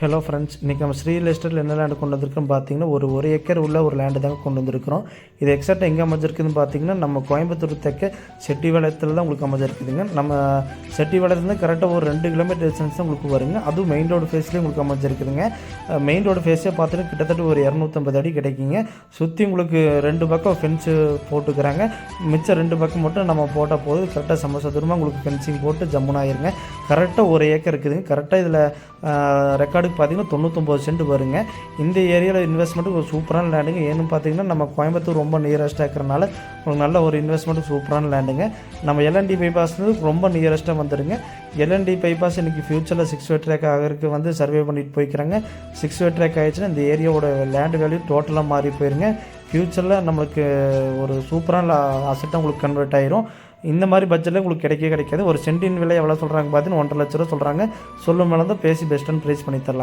Hello friends, இன்றைக்கி நம்ம ஸ்ரீ எஸ்டேட்டில் என்ன லேண்டு கொண்டு வந்திருக்கோம் பார்த்தீங்கன்னா, ஒரு ஏக்கர் உள்ள ஒரு லேண்டு தாங்க கொண்டு வந்திருக்கிறோம். இது எக்ஸாக்டாக எங்கே அமைஞ்சிருக்குதுன்னு பார்த்தீங்கன்னா, நம்ம கோயம்புத்தூர் தெற்க செட்டிபாளையத்தில் தான் உங்களுக்கு அமைஞ்சிருக்குதுங்க. நம்ம செட்டிபாளையத்துலேருந்து கரெக்டாக ஒரு 2 கிலோமீட்டர் டிஸ்டன்ஸ் தான் உங்களுக்கு வருங்க. அதுவும் மெயின் ரோடு ஃபேஸ்லேயே உங்களுக்கு அமைஞ்சிருக்குதுங்க. மெயின் ரோடு ஃபேஸே பார்த்தீங்கன்னா கிட்டத்தட்ட ஒரு 250 அடி கிடைக்குங்க. சுற்றி உங்களுக்கு 2 பக்கம் ஃபென்ஸு போட்டுக்கிறாங்க. மிச்சம் 2 பக்கம் மட்டும் நம்ம போட்டால் போதும். கரெக்டாக சமசதுரமாக உங்களுக்கு ஃபென்சிங் போட்டு ஜம்முன்னு ஆயிருங்க. கரெக்டாக ஒரு ஏக்கர் இருக்குதுங்க. கரெக்டாக இதில் ரெக்கார்டுக்கு பார்த்தீங்கன்னா 99 சென்ட் வருங்க. இந்த ஏரியாவில் இன்வெஸ்ட்மெண்ட்டுக்கு ஒரு சூப்பரான லேண்டுங்க. ஏன்னு பார்த்தீங்கன்னா நம்ம கோயம்புத்தூர் ரொம்ப நியரஸ்ட்டாக இருக்கிறனால உங்களுக்கு நல்ல ஒரு இன்வெஸ்ட்மெண்ட்டுக்கு சூப்பரான லேண்டுங்க. நம்ம எல்என்டி பைபாஸ் ரொம்ப நியரஸ்ட்டாக வந்துடுங்க. எல்என்டி பைபாஸ் இன்றைக்கி ஃபியூச்சரில் 6 வே ட்ராக் ஆகிறதுக்கு வந்து சர்வே பண்ணிட்டு போய்க்கிறாங்க. 6 வே ட்ராக் ஆகிடுச்சுன்னா இந்த ஏரியாவோட லேண்ட் வேல்யூ டோட்டலாக மாறி போயிருங்க. ஃப்யூச்சரில் நம்மளுக்கு ஒரு சூப்பரான அசெட்டாக உங்களுக்கு கன்வெர்ட் ஆயிரும். இந்த மாதிரி பட்ஜெட்டில் உங்களுக்கு கிடைக்காது. ஒரு சென்டின் விலை எவ்வளோ சொல்கிறாங்க பார்த்தீங்கன்னா 1,50,000 ரூபா சொல்கிறாங்க. சொல்லும் மேலே தான் பேசி பெஸ்ட்டுன்னு ப்ரைஸ் பண்ணி தரலாம்.